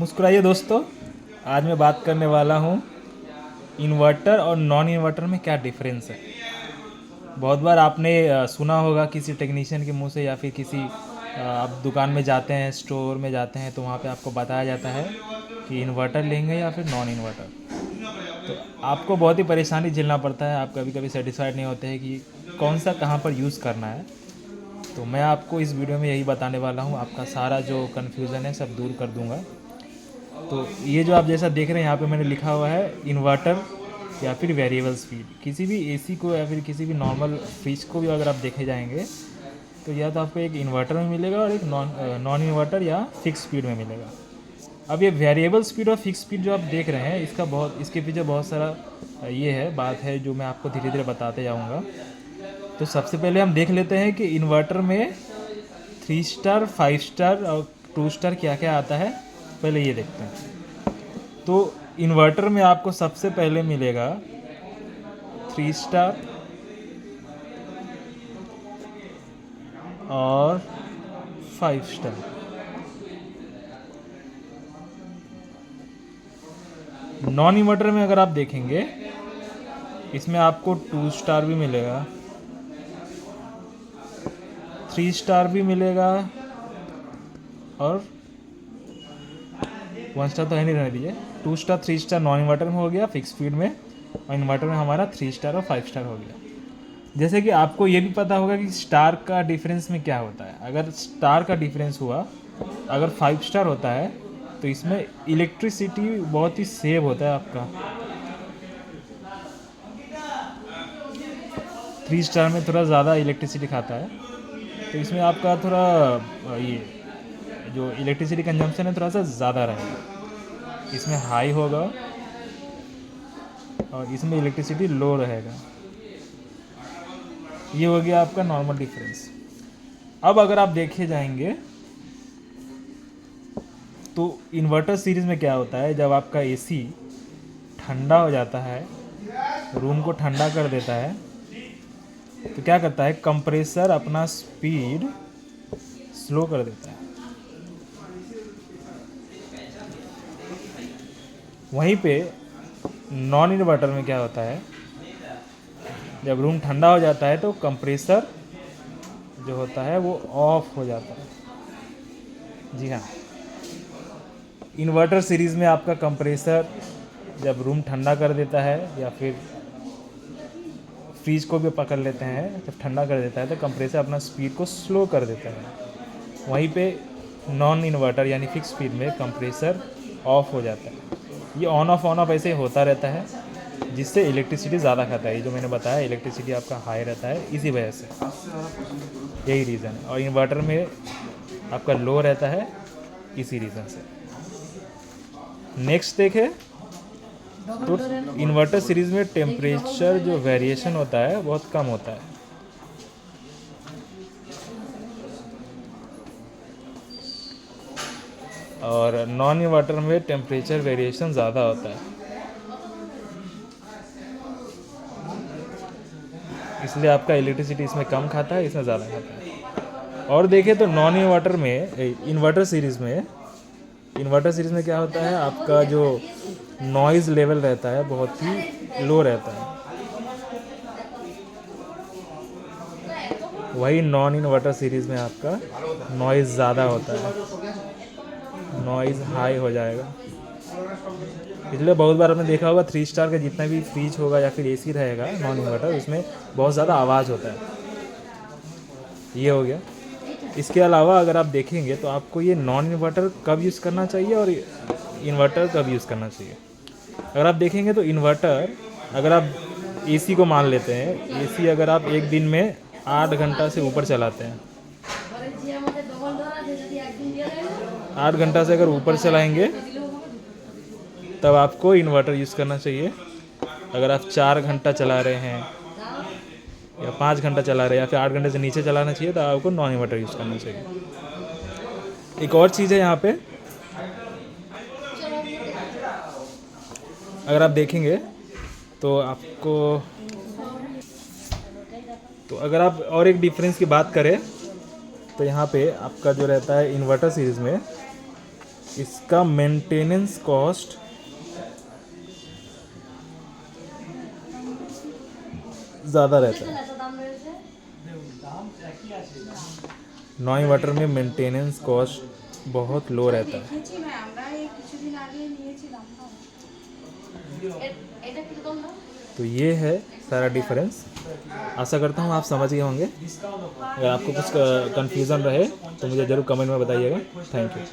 मुस्कुराइए दोस्तों। आज मैं बात करने वाला हूँ इन्वर्टर और नॉन इन्वर्टर में क्या डिफरेंस है। बहुत बार आपने सुना होगा किसी टेक्नीशियन के मुंह से या फिर किसी आप दुकान में जाते हैं, स्टोर में जाते हैं, तो वहाँ पे आपको बताया जाता है कि इन्वर्टर लेंगे या फिर नॉन इन्वर्टर। तो आपको बहुत ही परेशानी झेलना पड़ता है। आप कभी कभी सेटिस्फाइड नहीं होते हैं कि कौन सा कहाँ पर यूज़ करना है। तो मैं आपको इस वीडियो में यही बताने वाला हूँ, आपका सारा जो कन्फ्यूज़न है सब दूर कर दूँगा। तो ये जो आप जैसा देख रहे हैं यहाँ पे मैंने लिखा हुआ है इन्वर्टर या फिर वेरिएबल स्पीड। किसी भी एसी को या फिर किसी भी नॉर्मल फ्रिज को भी अगर आप देखे जाएंगे तो या तो आपको एक इन्वर्टर में मिलेगा और एक नॉन इन्वर्टर या फिक्स स्पीड में मिलेगा। अब ये वेरिएबल स्पीड और फिक्स स्पीड जो आप देख रहे हैं इसके पीछे बहुत सारा ये है बात है जो मैं आपको धीरे धीरे बताते जाऊँगा। तो सबसे पहले हम देख लेते हैं कि इन्वर्टर में 3 स्टार, 5 स्टार और 2 स्टार क्या क्या आता है। पहले ये देखते हैं। तो इन्वर्टर में आपको सबसे पहले मिलेगा 3 स्टार और 5 स्टार। नॉन इन्वर्टर में अगर आप देखेंगे इसमें आपको 2 स्टार भी मिलेगा, 3 स्टार भी मिलेगा और 1 स्टार तो है नहीं, रहने दीजिए। 2 स्टार 3 स्टार नॉन इन्वर्टर में हो गया फिक्स स्पीड में, और इन्वर्टर में हमारा 3 स्टार और 5 स्टार हो गया। जैसे कि आपको ये भी पता होगा कि स्टार का डिफरेंस में क्या होता है। अगर स्टार का डिफरेंस हुआ, अगर 5 स्टार होता है तो इसमें इलेक्ट्रिसिटी बहुत ही सेव होता है आपका। 3 स्टार में थोड़ा ज़्यादा इलेक्ट्रिसिटी खाता है, तो इसमें आपका थोड़ा ये जो इलेक्ट्रिसिटी कंजम्पशन है थोड़ा सा ज़्यादा रहेगा। इसमें हाई होगा और इसमें इलेक्ट्रिसिटी लो रहेगा। ये हो गया आपका नॉर्मल डिफरेंस। अब अगर आप देखे जाएंगे तो इन्वर्टर सीरीज़ में क्या होता है, जब आपका एसी ठंडा हो जाता है, रूम को ठंडा कर देता है, तो क्या करता है कंप्रेसर अपना स्पीड स्लो कर देता है। वहीं पे नॉन इन्वर्टर में क्या होता है, जब रूम ठंडा हो जाता है तो कंप्रेसर जो होता है वो ऑफ हो जाता है। जी हाँ, इन्वर्टर सीरीज़ में आपका कंप्रेसर जब रूम ठंडा कर देता है या फिर फ्रीज को भी पकड़ लेते हैं, जब ठंडा कर देता है तो कंप्रेसर अपना स्पीड को स्लो कर देता है। वहीं पे नॉन इन्वर्टर यानी फिक्स स्पीड में कंप्रेसर ऑफ हो जाता है। ये ऑन ऑफ ऐसे होता रहता है, जिससे इलेक्ट्रिसिटी ज़्यादा खाता है। ये जो मैंने बताया इलेक्ट्रिसिटी आपका हाई रहता है इसी वजह से, यही रीज़न है। और इन्वर्टर में आपका लो रहता है इसी रीज़न से। नेक्स्ट देखें तो इन्वर्टर सीरीज़ में टेम्परेचर जो वेरिएशन होता है बहुत कम होता है। और नॉन इन्वर्टर में टेम्परेचर वेरिएशन ज़्यादा होता है, इसलिए आपका इलेक्ट्रिसिटी इसमें कम खाता है, इसमें ज़्यादा खाता है। और देखें तो नॉन इन्वर्टर में इन्वर्टर सीरीज़ में क्या होता है, आपका जो नॉइज़ लेवल रहता है बहुत ही लो रहता है। वही नॉन इन्वर्टर सीरीज़ में आपका नॉइज़ ज़्यादा होता है, नॉइज़ हाई हो जाएगा। इसलिए बहुत बार आपने देखा होगा 3 स्टार का जितना भी फ्रिज होगा या फिर एसी रहेगा नॉन इन्वर्टर, उसमें बहुत ज़्यादा आवाज़ होता है। ये हो गया। इसके अलावा अगर आप देखेंगे तो आपको ये नॉन इन्वर्टर कब यूज़ करना चाहिए और इन्वर्टर कब यूज़ करना चाहिए। अगर आप देखेंगे तो इन्वर्टर, अगर आप एसी को मान लेते हैं, एसी अगर आप एक दिन में 8 घंटा से ऊपर चलाते हैं, 8 घंटा से अगर ऊपर चलाएंगे तब आपको इन्वर्टर यूज़ करना चाहिए। अगर आप 4 घंटा चला रहे हैं या 5 घंटा चला रहे हैं या फिर 8 घंटे से नीचे चलाना चाहिए तो आपको नॉन इन्वर्टर यूज़ करना चाहिए। एक और चीज़ है यहाँ पे, अगर आप देखेंगे तो आपको, तो अगर आप और एक डिफरेंस की बात करें तो यहाँ पे आपका जो रहता है इन्वर्टर सीरीज़ में इसका मेंटेनेंस कॉस्ट ज़्यादा रहता है। नॉन इन्वर्टर में मेंटेनेंस कॉस्ट बहुत लो रहता है। দেখেছি ভাই, আমরা এই কিছুদিন আগে নিয়েছিলাম না। तो ये है सारा डिफरेंस। आशा करता हूँ आप समझ गए होंगे। अगर आपको कुछ कन्फ्यूज़न रहे तो मुझे ज़रूर कमेंट में बताइएगा। Thank you.